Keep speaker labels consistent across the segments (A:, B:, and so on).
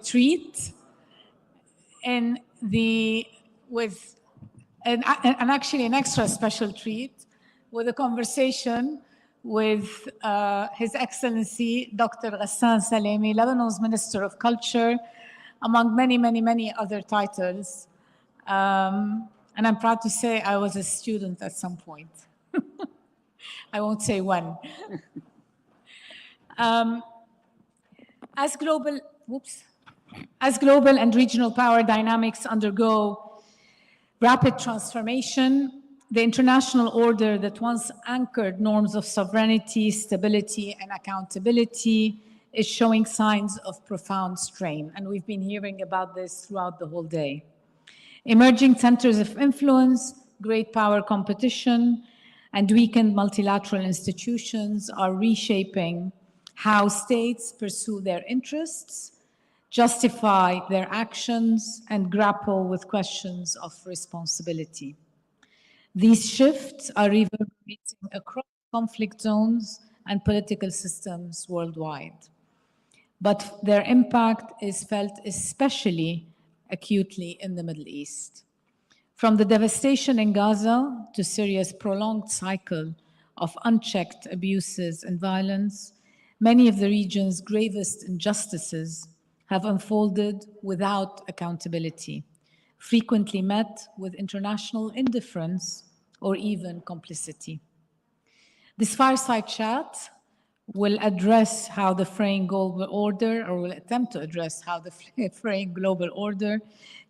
A: treat and actually an extra special treat with a conversation with His Excellency Dr. Ghassan Salemi, Lebanon's Minister of Culture, among many, many, many other titles. And I'm proud to say I was a student at some point. I won't say when. As global and regional power dynamics undergo rapid transformation, the international order that once anchored norms of sovereignty, stability, and accountability is showing signs of profound strain. And we've been hearing about this throughout the whole day. Emerging centers of influence, great power competition, and weakened multilateral institutions are reshaping how states pursue their interests, justify their actions, and grapple with questions of responsibility. These shifts are reverberating across conflict zones and political systems worldwide. But their impact is felt especially acutely in the Middle East. From the devastation in Gaza to Syria's prolonged cycle of unchecked abuses and violence, many of the region's gravest injustices have unfolded without accountability, frequently met with international indifference or even complicity. This fireside chat will address how the fraying global order, or will attempt to address how the fraying global order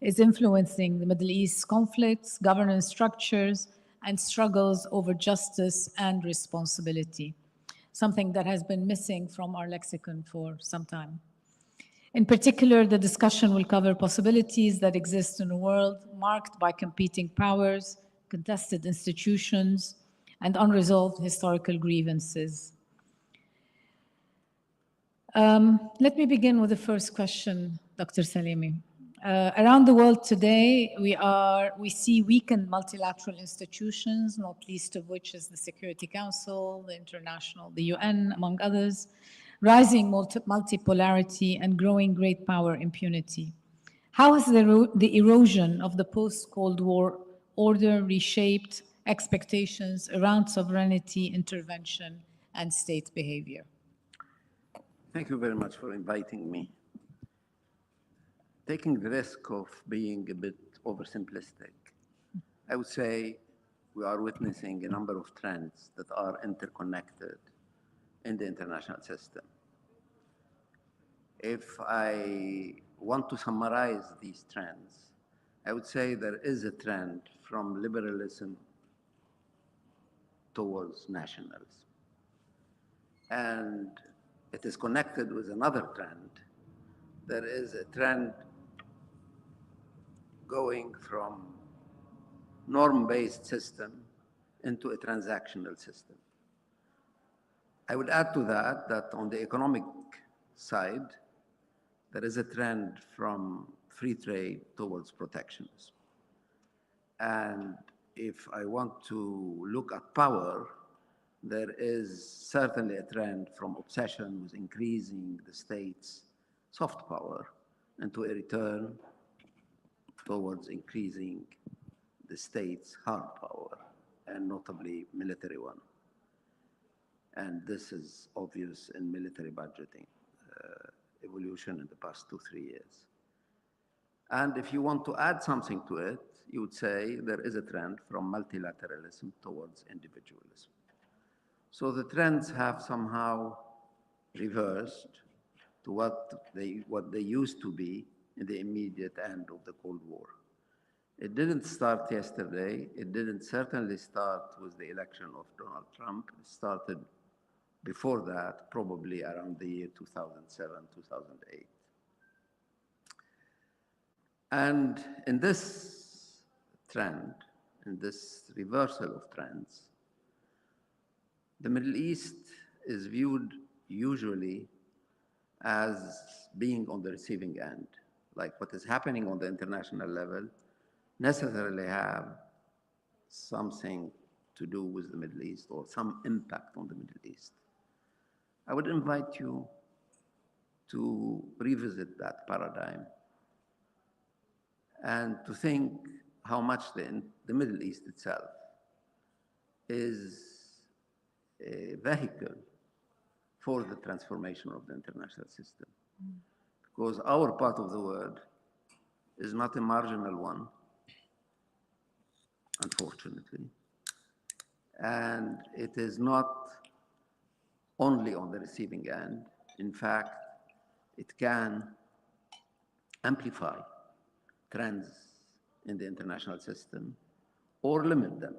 A: is influencing the Middle East conflicts, governance structures, and struggles over justice and responsibility, something that has been missing from our lexicon for some time. In particular, the discussion will cover possibilities that exist in a world marked by competing powers, contested institutions, and unresolved historical grievances. Let me begin with the first question, Dr. Salemi. Around the world today, we see weakened multilateral institutions, not least of which is the Security Council, the International, the UN, among others, rising multipolarity and growing great power impunity. How has the erosion of the post-Cold War order reshaped expectations around sovereignty, intervention, and state behavior?
B: Thank you very much for inviting me. Taking the risk of being a bit oversimplistic, I would say we are witnessing a number of trends that are interconnected in the international system. If I want to summarize these trends, I would say there is a trend from liberalism towards nationalism. And it is connected with another trend. There is a trend going from norm-based system into a transactional system. I would add to that on the economic side, there is a trend from free trade towards protectionism. And if I want to look at power, there is certainly a trend from obsession with increasing the state's soft power into a return towards increasing the state's hard power, and notably military one. And this is obvious in military budgeting evolution in the past 2-3 years. And if you want to add something to it, you would say there is a trend from multilateralism towards individualism. So the trends have somehow reversed to what they used to be in the immediate end of the Cold War. It didn't start yesterday. It didn't certainly start with the election of Donald Trump. It started before that, probably around the year 2007, 2008. And in this trend, in this reversal of trends, the Middle East is viewed usually as being on the receiving end. Like what is happening on the international level necessarily have something to do with the Middle East or some impact on the Middle East. I would invite you to revisit that paradigm and to think how much the Middle East itself is a vehicle for the transformation of the international system. Because our part of the world is not a marginal one, unfortunately. And it is not only on the receiving end. In fact, it can amplify trends in the international system or limit them.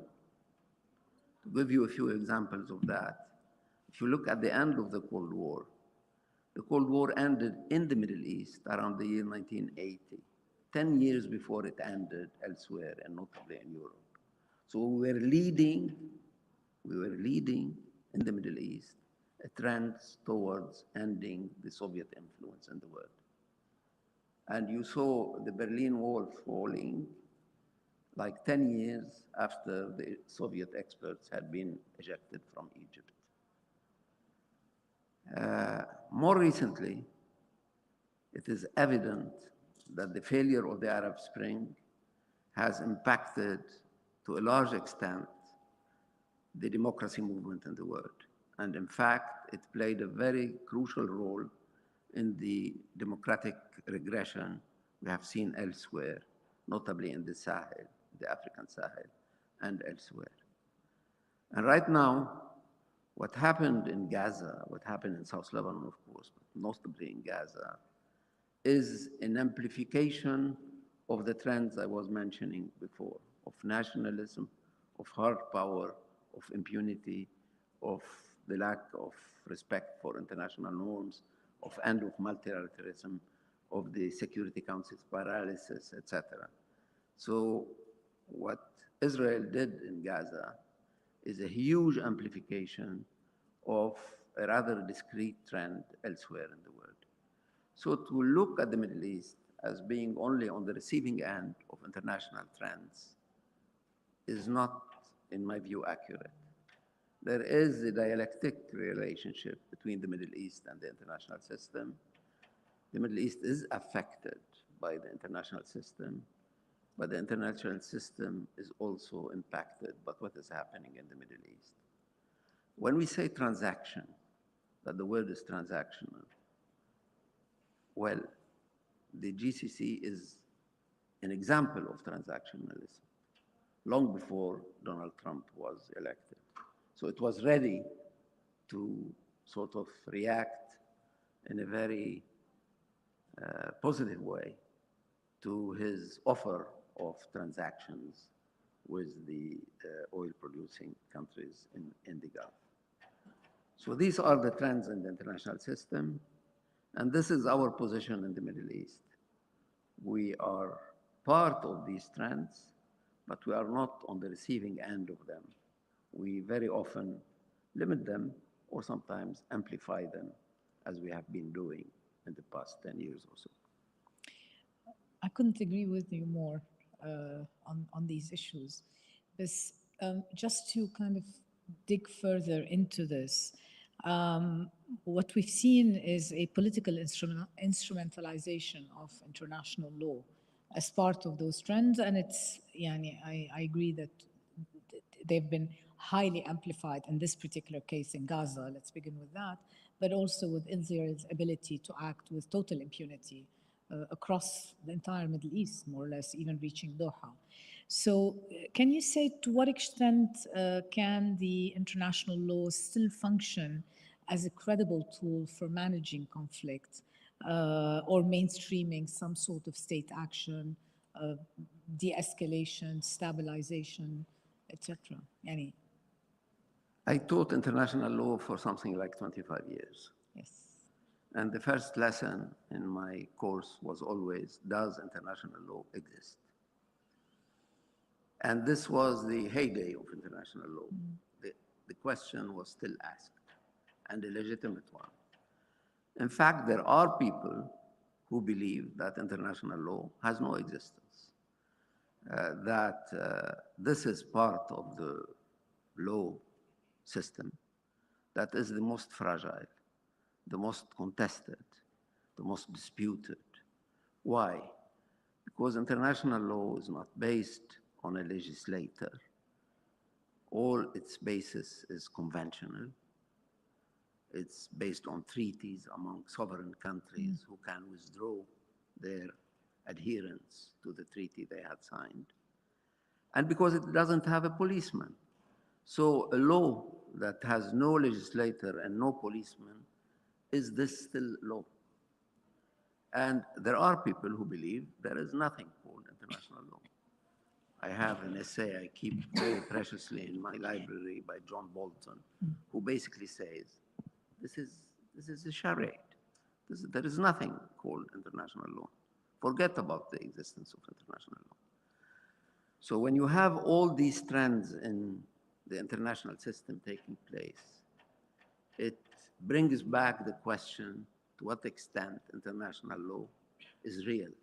B: To give you a few examples of that, if you look at the end of the Cold War ended in the Middle East around the year 1980, 10 years before it ended elsewhere, and notably in Europe. So we were leading in the Middle East a trend towards ending the Soviet influence in the world. And you saw the Berlin Wall falling like 10 years after the Soviet experts had been ejected from Egypt. More recently, it is evident that the failure of the Arab Spring has impacted, to a large extent, the democracy movement in the world. And in fact, it played a very crucial role in the democratic regression we have seen elsewhere, notably in the Sahel, the African Sahel, and elsewhere. And right now, what happened in Gaza, what happened in South Lebanon, of course, but notably in Gaza, is an amplification of the trends I was mentioning before, of nationalism, of hard power, of impunity, of the lack of respect for international norms, of end of multilateralism, of the Security Council's paralysis, etc. So what Israel did in Gaza is a huge amplification of a rather discrete trend elsewhere in the world. So to look at the Middle East as being only on the receiving end of international trends is not, in my view, accurate. There is a dialectic relationship between the Middle East and the international system. The Middle East is affected by the international system, but the international system is also impacted by what is happening in the Middle East. When we say transaction, that the word is transactional, well, the GCC is an example of transactionalism long before Donald Trump was elected. So it was ready to sort of react in a very positive way to his offer of transactions with the oil-producing countries in the Gulf. So these are the trends in the international system, and this is our position in the Middle East. We are part of these trends, but we are not on the receiving end of them. We very often limit them or sometimes amplify them, as we have been doing in the past 10 years or so.
A: I couldn't agree with you more on these issues. But just to kind of dig further into this, what we've seen is a political instrumentalization of international law as part of those trends, and it's, I agree that they've been highly amplified in this particular case in Gaza, let's begin with that, but also with Israel's ability to act with total impunity across the entire Middle East, more or less, even reaching Doha. So can you say to what extent can the international law still function as a credible tool for managing conflict or mainstreaming some sort of state action, de-escalation, stabilization, etc.?
B: I taught international law for something like 25 years.
A: Yes.
B: And the first lesson in my course was always, does international law exist? And this was the heyday of international law. The question was still asked, and a legitimate one. In fact, there are people who believe that international law has no existence, that this is part of the law system that is the most fragile, the most contested, the most disputed. Why? Because international law is not based on a legislator. All its basis is conventional. It's based on treaties among sovereign countries who can withdraw their adherence to the treaty they had signed. And because it doesn't have a policeman. So a law that has no legislator and no policeman, is this still law? And there are people who believe there is nothing called international law. I have an essay I keep very preciously in my library by John Bolton, who basically says, this is a charade. There is nothing called international law. Forget about the existence of international law. So when you have all these trends in the international system taking place, it brings back the question to what extent international law is real,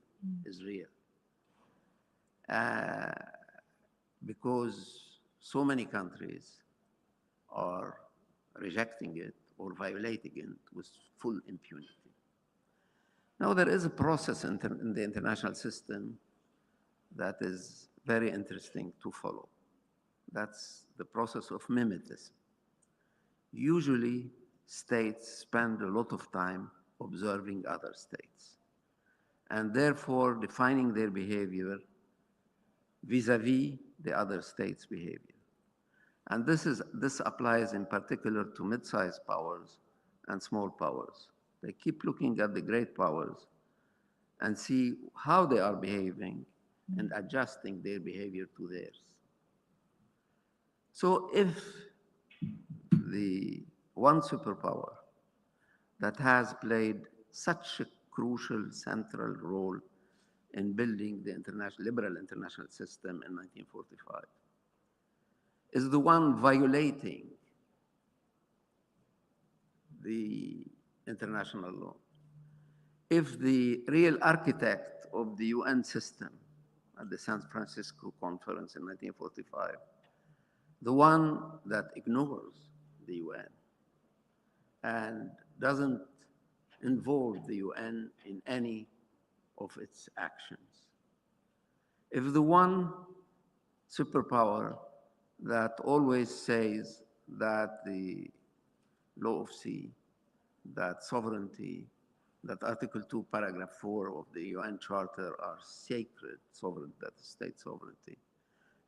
B: because so many countries are rejecting it or violating it with full impunity. Now, there is a process in the international system that is very interesting to follow. That's the process of mimetism. Usually, states spend a lot of time observing other states, and therefore defining their behavior vis-a-vis the other state's behavior. And this applies in particular to mid-sized powers and small powers. They keep looking at the great powers and see how they are behaving and adjusting their behavior to theirs. So if the one superpower that has played such a crucial central role in building the liberal international system in 1945 is the one violating the international law, if the real architect of the UN system at the San Francisco Conference in 1945, the one that ignores the UN and doesn't involve the UN in any of its actions, if the one superpower that always says that the law of sea, that sovereignty, that Article 2, Paragraph 4 of the UN Charter are sacred sovereignty, that is state sovereignty,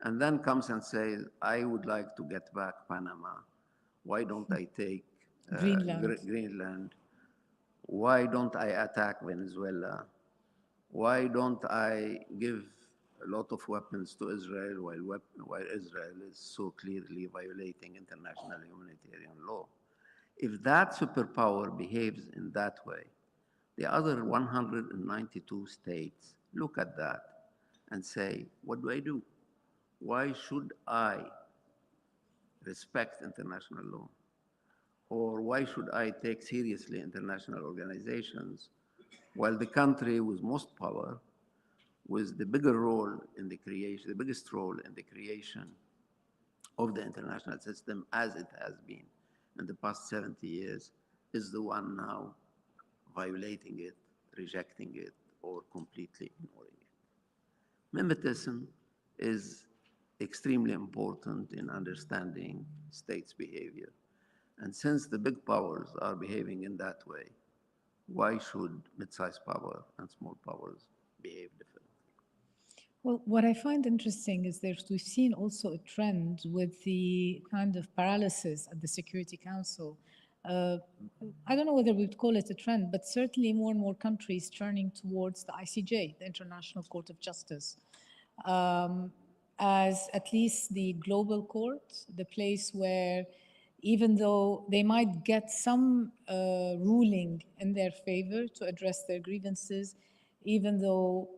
B: and then comes and says, I would like to get back Panama. Why don't I take Greenland? Why don't I attack Venezuela? Why don't I give a lot of weapons to Israel while Israel is so clearly violating international humanitarian law? If that superpower behaves in that way, the other 192 states look at that and say, what do I do? Why should I respect international law? Or why should I take seriously international organizations while the country with most power, with the bigger role in the creation, the biggest role in the creation of the international system as it has been in the past 70 years, is the one now violating it, rejecting it, or completely ignoring it? Mimetism is extremely important in understanding states' behavior. And since the big powers are behaving in that way, why should mid-sized power and small powers behave differently?
A: Well, what I find interesting is that we've seen also a trend with the kind of paralysis at the Security Council. I don't know whether we'd call it a trend, but certainly more and more countries turning towards the ICJ, the International Court of Justice, as at least the global court, the place where even though they might get some ruling in their favor to address their grievances, even though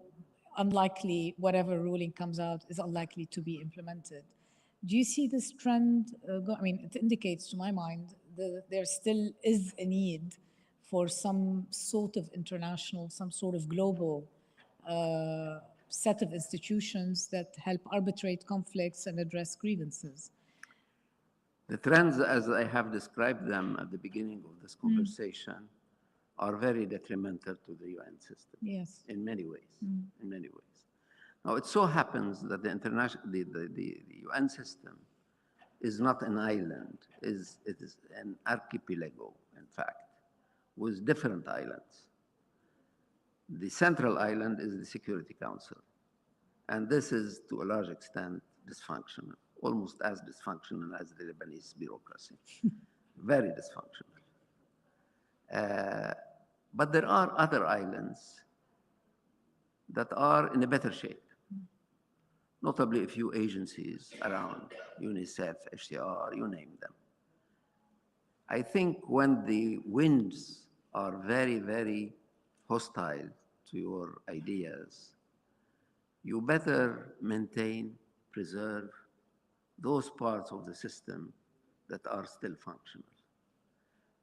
A: unlikely whatever ruling comes out is unlikely to be implemented. Do you see this trend? I mean, it indicates to my mind that there still is a need for some sort of international, some sort of global set of institutions that help arbitrate conflicts and address grievances.
B: The trends, as I have described them at the beginning of this conversation, are very detrimental to the UN system.
A: Yes.
B: In many ways, in many ways. Now, it so happens that the UN system is not an island, it is an archipelago, in fact, with different islands. The central island is the Security Council, and this is, to a large extent, dysfunctional, almost as dysfunctional as the Lebanese bureaucracy, very dysfunctional. But there are other islands that are in a better shape, notably a few agencies around, UNICEF, HCR, you name them. I think when the winds are very, very hostile to your ideas, you better maintain, preserve those parts of the system that are still functional.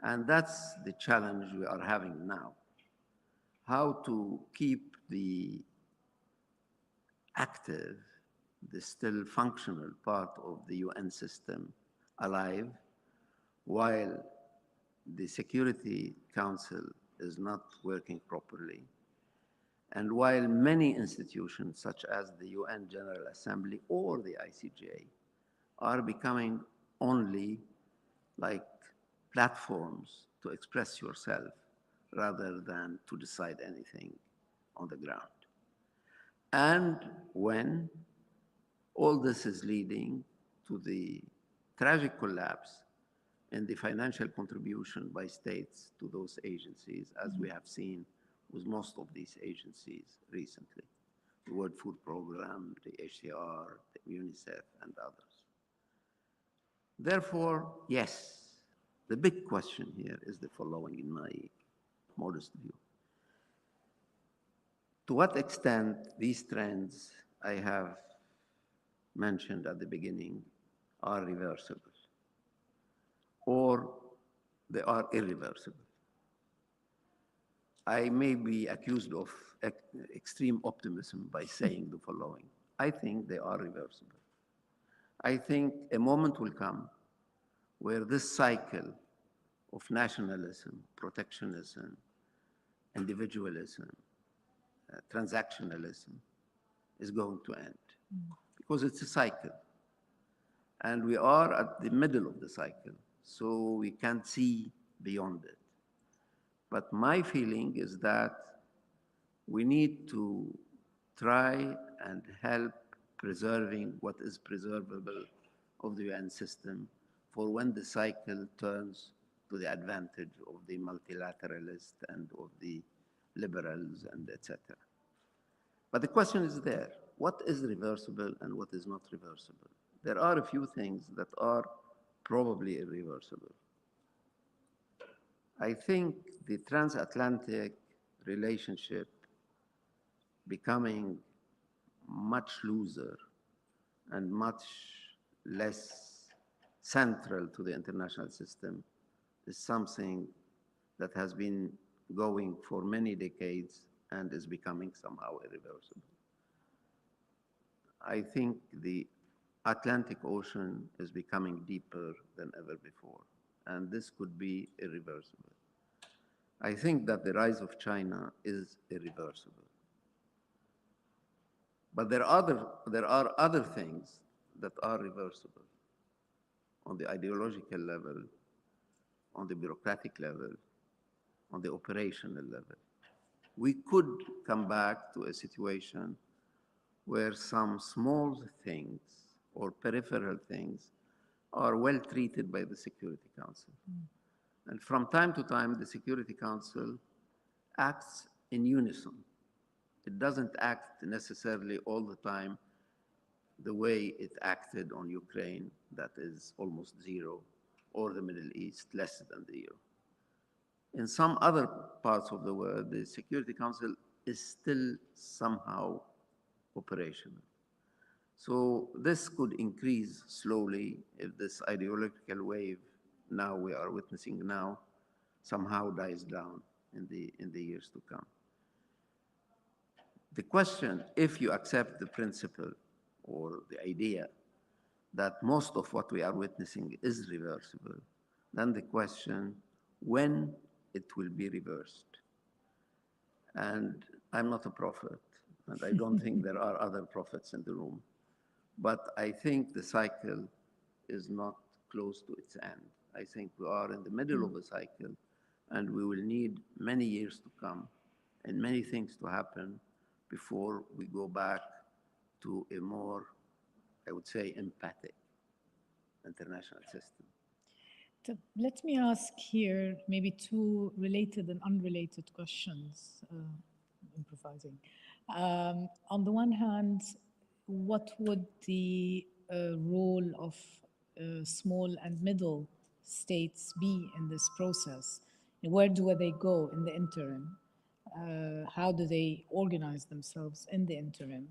B: And that's the challenge we are having now. How to keep the active, the still functional part of the UN system alive, while the Security Council is not working properly, and while many institutions, such as the UN General Assembly or the ICJ, are becoming only like platforms to express yourself rather than to decide anything on the ground. And when all this is leading to the tragic collapse in the financial contribution by states to those agencies, as we have seen with most of these agencies recently, the World Food Program, the HCR, the UNICEF, and others. Therefore, yes, the big question here is the following, in my modest view. To what extent these trends I have mentioned at the beginning are reversible, or they are irreversible? I may be accused of extreme optimism by saying the following. I think they are reversible. I think a moment will come where this cycle of nationalism, protectionism, individualism, transactionalism is going to end, because it's a cycle. And we are at the middle of the cycle, so we can't see beyond it. But my feeling is that we need to try and help preserving what is preservable of the UN system for when the cycle turns to the advantage of the multilateralists and of the liberals and etc. But the question is there, what is reversible and what is not reversible? There are a few things that are probably irreversible. I think the transatlantic relationship becoming much looser and much less central to the international system is something that has been going for many decades and is becoming somehow irreversible. I think the Atlantic Ocean is becoming deeper than ever before, and this could be irreversible. I think that the rise of China is irreversible. But there are other things that are reversible on the ideological level, on the bureaucratic level, on the operational level. We could come back to a situation where some small things or peripheral things are well treated by the Security Council. And from time to time, the Security Council acts in unison. It doesn't act necessarily all the time the way it acted on Ukraine, that is almost zero, or the Middle East, less than zero. In some other parts of the world, the Security Council is still somehow operational. So this could increase slowly if this ideological wave now we are witnessing now somehow dies down in the years to come. The question, if you accept the principle or the idea that most of what we are witnessing is reversible, then the question, when it will be reversed. And I'm not a prophet, and I don't think there are other prophets in the room, but I think the cycle is not close to its end. I think we are in the middle of a cycle, and we will need many years to come and many things to happen before we go back to a more, I would say, empathic international system.
A: Let me ask here maybe two related and unrelated questions, improvising. On the one hand, what would the role of small and middle states be in this process? Where do they go in the interim? How do they organize themselves in the interim?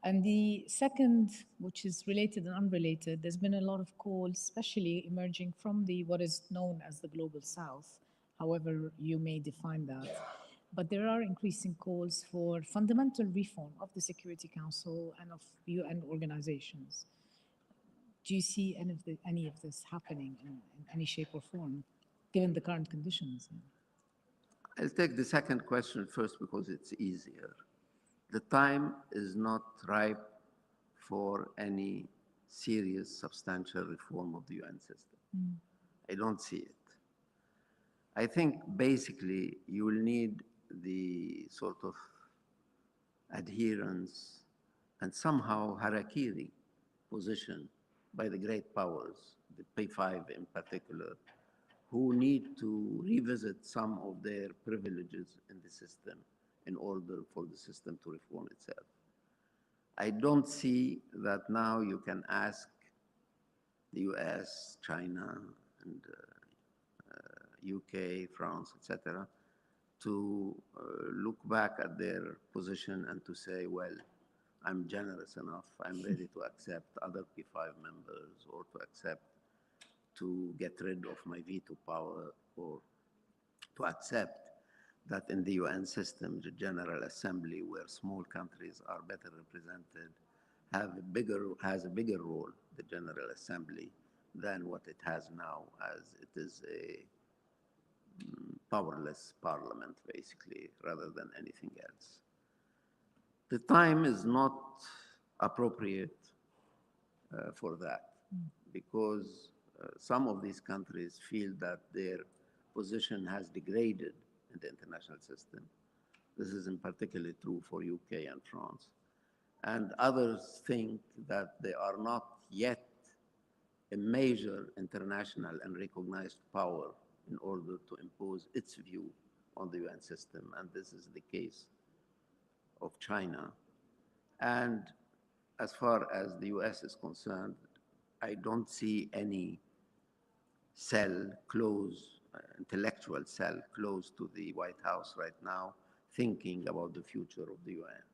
A: And the second, which is related and unrelated, there's been a lot of calls, especially emerging from the what is known as the Global South, however you may define that. But there are increasing calls for fundamental reform of the Security Council and of UN organizations. Do you see any of this happening in any shape or form, given the current conditions?
B: I'll take the second question first because it's easier. The time is not ripe for any serious, substantial reform of the UN system. I don't see it. I think basically you will need the sort of adherence and somehow harakiri position by the great powers, the P5 in particular, who need to revisit some of their privileges in the system in order for the system to reform itself. I don't see that now you can ask the US, China, and UK, France, etc., to look back at their position and to say, well, I'm generous enough, I'm ready to accept other P5 members or to accept to get rid of my veto power or to accept that in the UN system, the General Assembly, where small countries are better represented, has a bigger role, the General Assembly, than what it has now, as it is a powerless parliament, basically, rather than anything else. The time is not appropriate for that because some of these countries feel that their position has degraded in the international system. This is in particular true for UK and France. And others think that they are not yet a major international and recognized power in order to impose its view on the UN system. And this is the case of China. And as far as the US is concerned, I don't see any cell close, intellectual cell close to the White House right now, thinking about the future of the UN.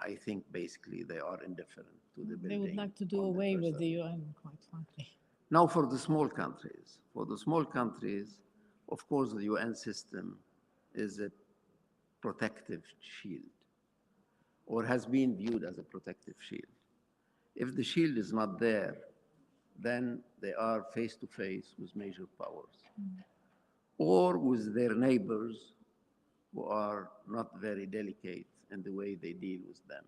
B: I think basically they are indifferent to the building.
A: They would like to do away with the UN, quite frankly.
B: Now for the small countries. For the small countries, of course, the UN system is a protective shield or has been viewed as a protective shield. If the shield is not there, then they are face to face with major powers or with their neighbors who are not very delicate in the way they deal with them.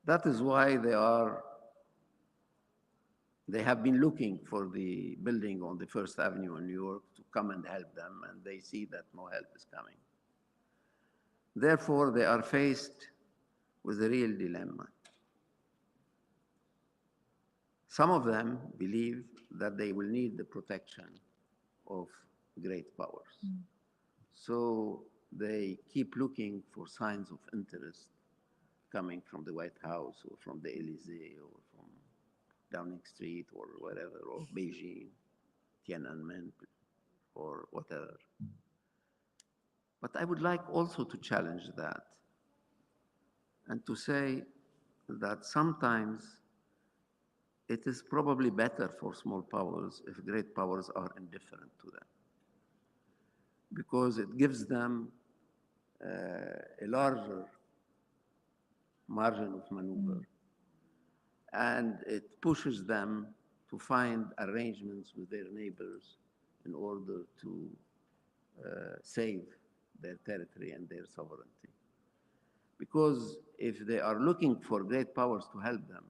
B: That is why they have been looking for the building on the First Avenue in New York to come and help them, and they see that no help is coming. Therefore, they are faced with a real dilemma. Some of them believe that they will need the protection of great powers. So they keep looking for signs of interest coming from the White House or from the Elysee or from Downing Street or wherever, or Beijing, Tiananmen, or whatever. But I would like also to challenge that and to say that sometimes it is probably better for small powers if great powers are indifferent to them, because it gives them a larger margin of maneuver, and it pushes them to find arrangements with their neighbors in order to save their territory and their sovereignty. Because if they are looking for great powers to help them,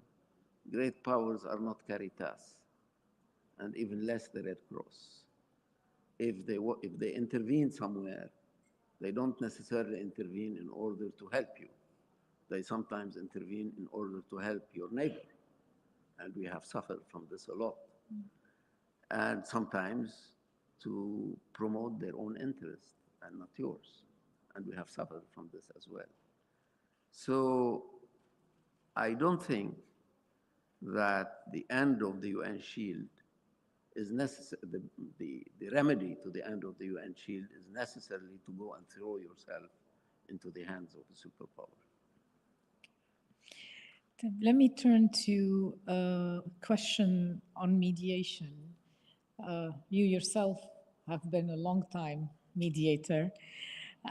B: great powers are not Caritas, and even less the Red Cross. If they intervene somewhere, they don't necessarily intervene in order to help you. They sometimes intervene in order to help your neighbor. And we have suffered from this a lot. And sometimes to promote their own interest and not yours. And we have suffered from this as well. So I don't think that the end of the UN shield is necessary, the remedy to the end of the UN shield is necessarily to go and throw yourself into the hands of a superpower.
A: Let me turn to a question on mediation. You yourself have been a long time mediator.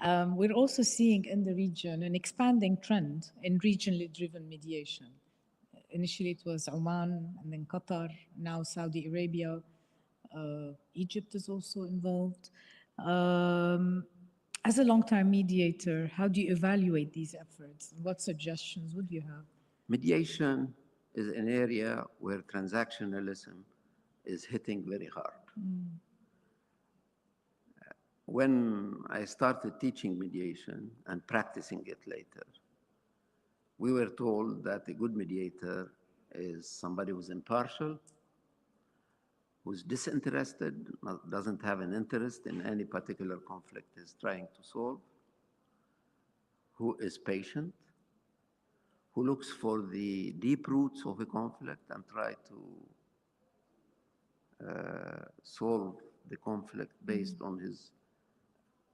A: We're also seeing in the region an expanding trend in regionally driven mediation. Initially it was Oman and then Qatar, now Saudi Arabia. Egypt is also involved. As a long-time mediator, how do you evaluate these efforts? And what suggestions would you have?
B: Mediation is an area where transactionalism is hitting very hard. When I started teaching mediation and practicing it later, we were told that a good mediator is somebody who's impartial, who's disinterested, doesn't have an interest in any particular conflict he's trying to solve, who is patient, who looks for the deep roots of a conflict and try to solve the conflict based on his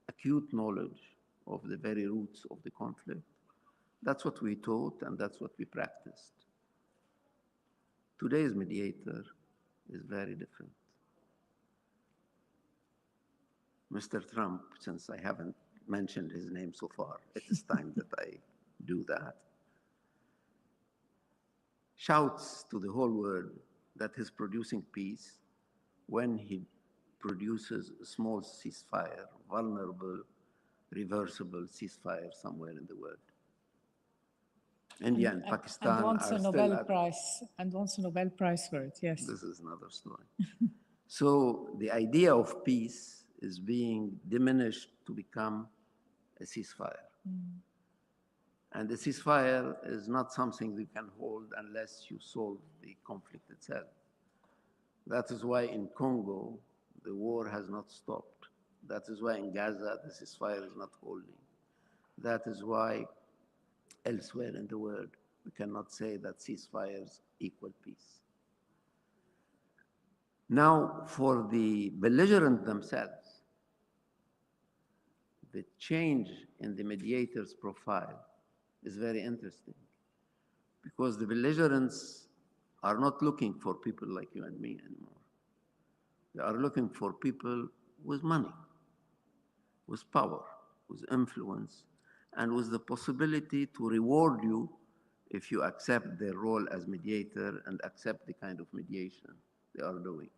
B: acute knowledge of the very roots of the conflict. That's what we taught and that's what we practiced. Today's mediator is very different. Mr. Trump, since I haven't mentioned his name so far, it is time that I do that, shouts to the whole world that he's producing peace when he produces a small ceasefire, vulnerable, reversible ceasefire somewhere in the world. India and Pakistan
A: and wants
B: are
A: a Nobel Prize, and wants a Nobel Prize for it, yes.
B: This is another story. So the idea of peace is being diminished to become a ceasefire. And the ceasefire is not something you can hold unless you solve the conflict itself. That is why in Congo, the war has not stopped. That is why in Gaza, the ceasefire is not holding. That is why elsewhere in the world, we cannot say that ceasefires equal peace. Now, for the belligerent themselves, the change in the mediator's profile is very interesting because the belligerents are not looking for people like you and me anymore. They are looking for people with money, with power, with influence, and with the possibility to reward you if you accept their role as mediator and accept the kind of mediation they are doing.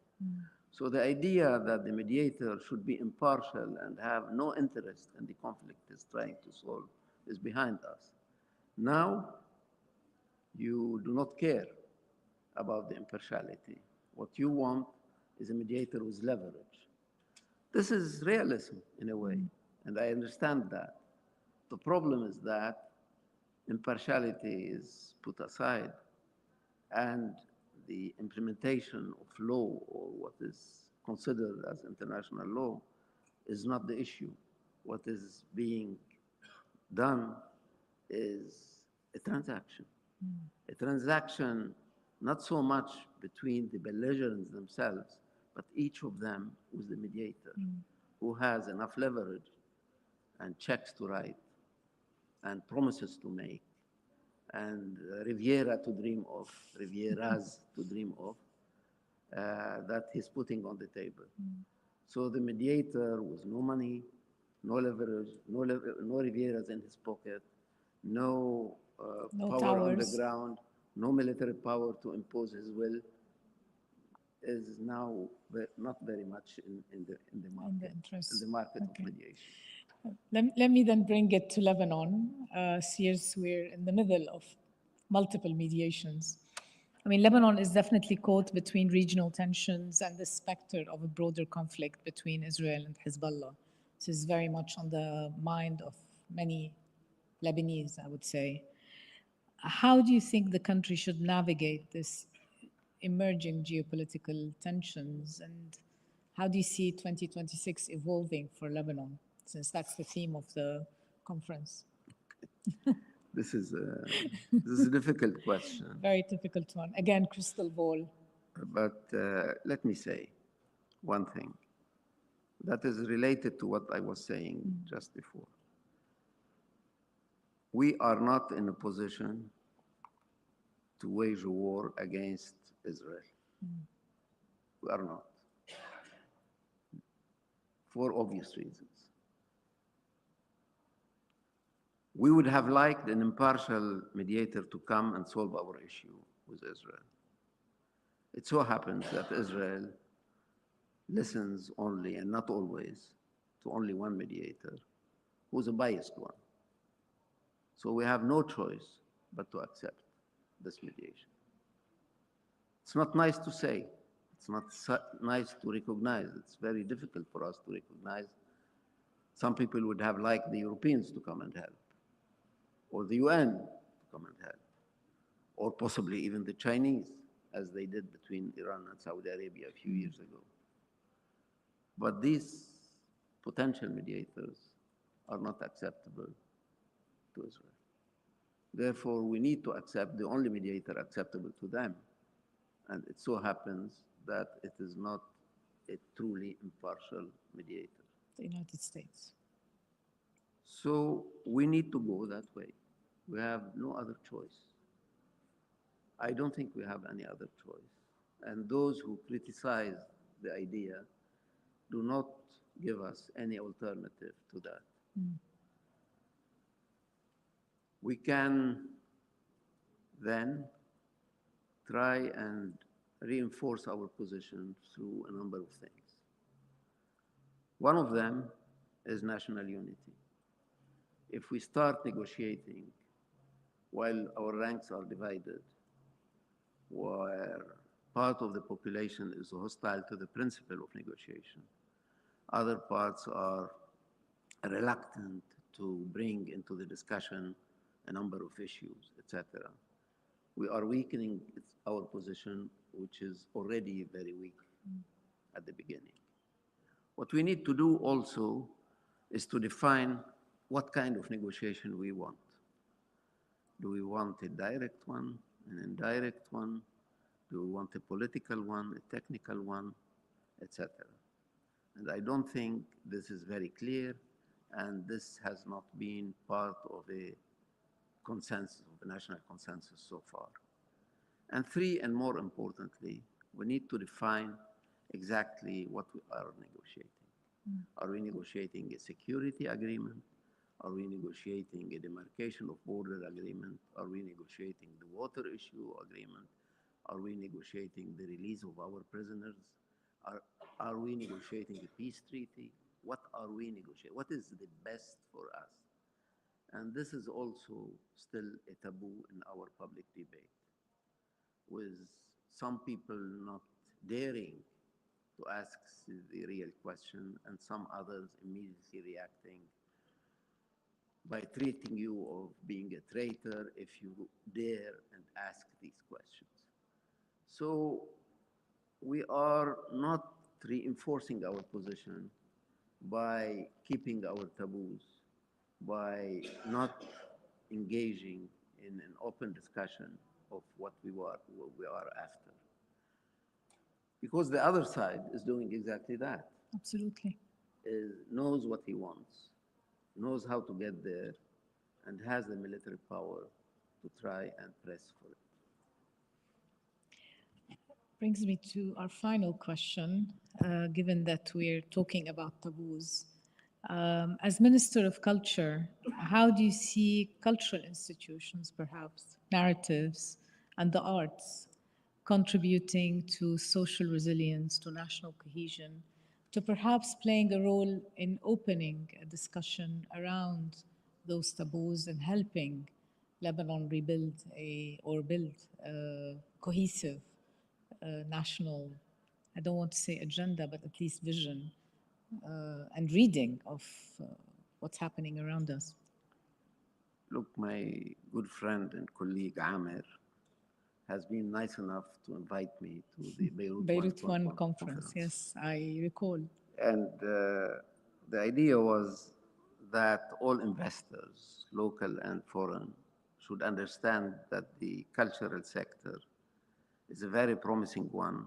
B: So the idea that the mediator should be impartial and have no interest in the conflict he's trying to solve is behind us. Now, you do not care about the impartiality. What you want is a mediator with leverage. This is realism in a way, and I understand that. The problem is that impartiality is put aside and the implementation of law or what is considered as international law is not the issue. What is being done is a transaction. A transaction not so much between the belligerents themselves, but each of them with the mediator who has enough leverage and checks to write and promises to make and Rivieras to dream of, that he's putting on the table. So the mediator with no money, no leverage, no Rivieras in his pocket, no power on the ground, no military power to impose his will, is now not very much in the market,
A: interest.
B: in the market
A: Okay.
B: of mediation.
A: Let me then bring it to Lebanon, since we're in the middle of multiple mediations. I mean, Lebanon is definitely caught between regional tensions and the specter of a broader conflict between Israel and Hezbollah. This is very much on the mind of many Lebanese, I would say. How do you think the country should navigate this emerging geopolitical tensions, and how do you see 2026 evolving for Lebanon, since that's the theme of the conference?
B: This is a difficult question.
A: Very difficult one. Again, crystal ball.
B: But let me say one thing that is related to what I was saying just before. We are not in a position to wage a war against Israel. We are not, for obvious reasons. We would have liked an impartial mediator to come and solve our issue with Israel. It so happens that Israel listens only, and not always, to only one mediator, who's a biased one. So we have no choice but to accept this mediation. It's not nice to say. It's not nice to recognize. It's very difficult for us to recognize. Some people would have liked the Europeans to come and help, or the UN to come and help, or possibly even the Chinese, as they did between Iran and Saudi Arabia a few years ago. But these potential mediators are not acceptable to Israel. Therefore, we need to accept the only mediator acceptable to them. And it so happens that it is not a truly impartial mediator.
A: The United States.
B: So we need to go that way. We have no other choice. I don't think we have any other choice. And those who criticize the idea do not give us any alternative to that. We can then try and reinforce our position through a number of things. One of them is national unity. If we start negotiating while our ranks are divided, where part of the population is hostile to the principle of negotiation, other parts are reluctant to bring into the discussion a number of issues, etc. We are weakening our position, which is already very weak at the beginning. What we need to do also is to define what kind of negotiation we want. Do we want a direct one, an indirect one? Do we want a political one, a technical one, etc.? And I don't think this is very clear, and this has not been part of a consensus, of a national consensus so far. And three, and more importantly, we need to define exactly what we are negotiating. Are we negotiating a security agreement? Are we negotiating a demarcation of border agreement? Are we negotiating the water issue agreement? Are we negotiating the release of our prisoners? Are we negotiating a peace treaty? What are we negotiating? What is the best for us? And this is also still a taboo in our public debate, with some people not daring to ask the real question, and some others immediately reacting by treating you of being a traitor if you dare and ask these questions. So we are not reinforcing our position by keeping our taboos, by not engaging in an open discussion of what we are after. Because the other side is doing exactly that.
A: Absolutely.
B: Knows what he wants, knows how to get there, and has the military power to try and press for it.
A: Brings me to our final question, given that we're talking about taboos. As Minister of Culture, how do you see cultural institutions, perhaps, narratives, and the arts contributing to social resilience, to national cohesion, to perhaps playing a role in opening a discussion around those taboos and helping Lebanon rebuild or build a cohesive national, I don't want to say agenda, but at least vision and reading of what's happening around us.
B: Look, my good friend and colleague Amir has been nice enough to invite me to the
A: Beirut One conference, yes, I recall.
B: And the idea was that all investors, local and foreign, should understand that the cultural sector is a very promising one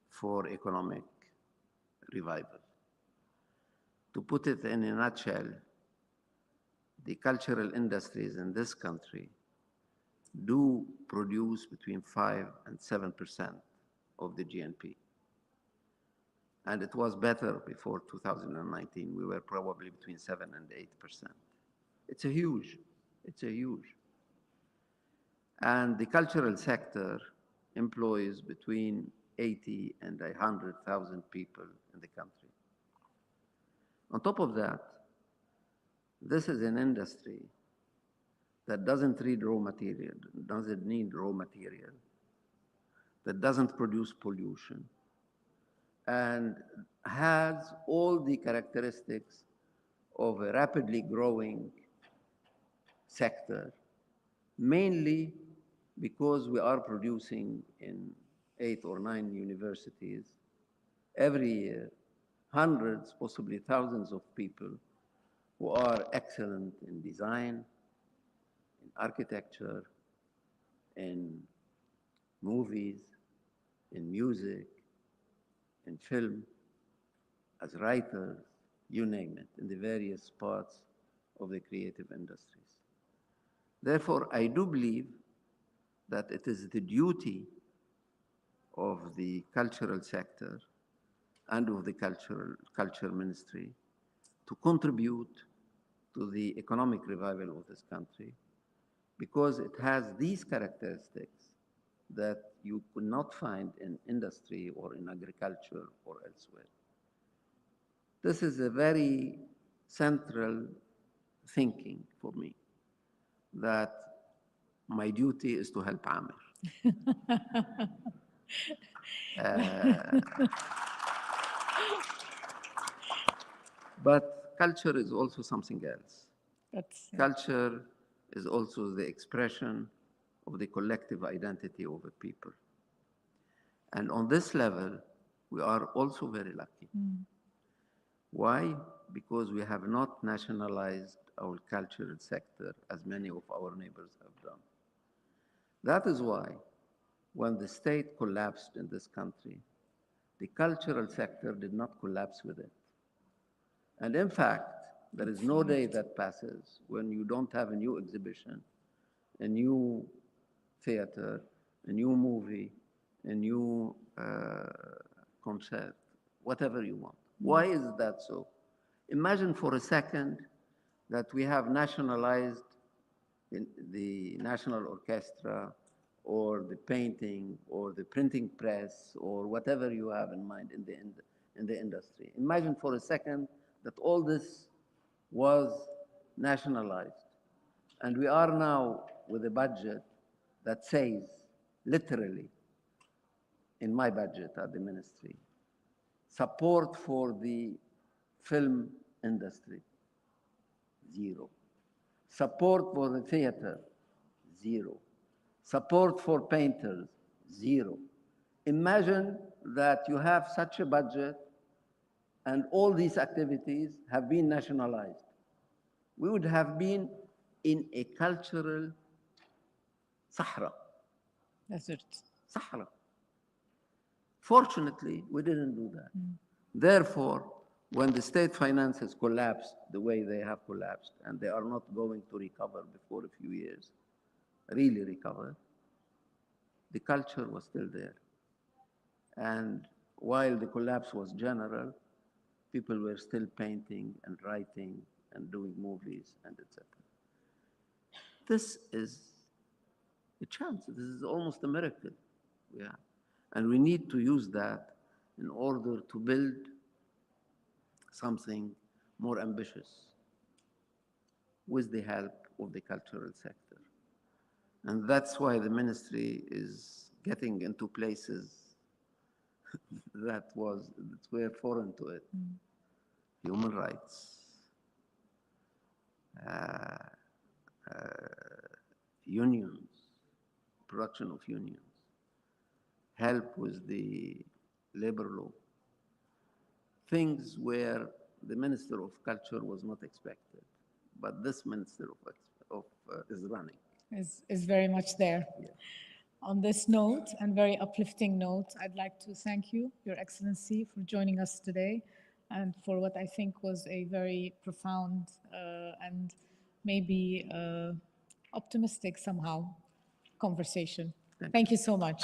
B: for economic revival. To put it in a nutshell, the cultural industries in this country do produce between 5 and 7% of the GNP. And it was better before 2019. We were probably between 7 and 8%. It's a huge. And the cultural sector employs between 80 and 100,000 people in the country. On top of that, this is an industry that doesn't need raw material, that doesn't produce pollution, and has all the characteristics of a rapidly growing sector, mainly because we are producing in 8 or 9 universities every year hundreds, possibly thousands of people who are excellent in design, in architecture, in movies, in music, in film, as writers, you name it, in the various parts of the creative industries. Therefore, I do believe that it is the duty of the cultural sector and of the culture ministry to contribute to the economic revival of this country, because it has these characteristics that you could not find in industry or in agriculture or elsewhere. This is a very central thinking for me, that my duty is to help Amir. But culture is also something else. Culture is also the expression of the collective identity of a people. And on this level, we are also very lucky. Why? Because we have not nationalized our cultural sector as many of our neighbors have done. That is why, when the state collapsed in this country, the cultural sector did not collapse with it. And in fact, there is no day that passes when you don't have a new exhibition, a new theater, a new movie, a new concert, whatever you want. Why is that so? Imagine for a second that we have nationalized the National Orchestra or the painting or the printing press or whatever you have in mind in the industry. Imagine for a second that all this was nationalized. And we are now with a budget that says, literally, in my budget at the ministry, support for the film industry, 0. Support for the theater, 0. Support for painters, 0. Imagine that you have such a budget and all these activities have been nationalized. We would have been in a cultural Sahara.
A: Desert.
B: Sahara. Fortunately, we didn't do that. Therefore, when the state finances collapsed the way they have collapsed, and they are not going to recover before a few years, really recover, the culture was still there. And while the collapse was general, people were still painting and writing and doing movies and etc. This is a chance. This is almost a miracle. we have. And we need to use that in order to build something more ambitious with the help of the cultural sector. And that's why the ministry is getting into places that were foreign to it. Human rights, unions, production of unions, help with the labor law, things where the Minister of Culture was not expected, but this Minister is running.
A: Is very much there.
B: Yeah.
A: On this note, and very uplifting note, I'd like to thank you, Your Excellency, for joining us today and for what I think was a very profound and maybe optimistic somehow conversation. Thank you so much.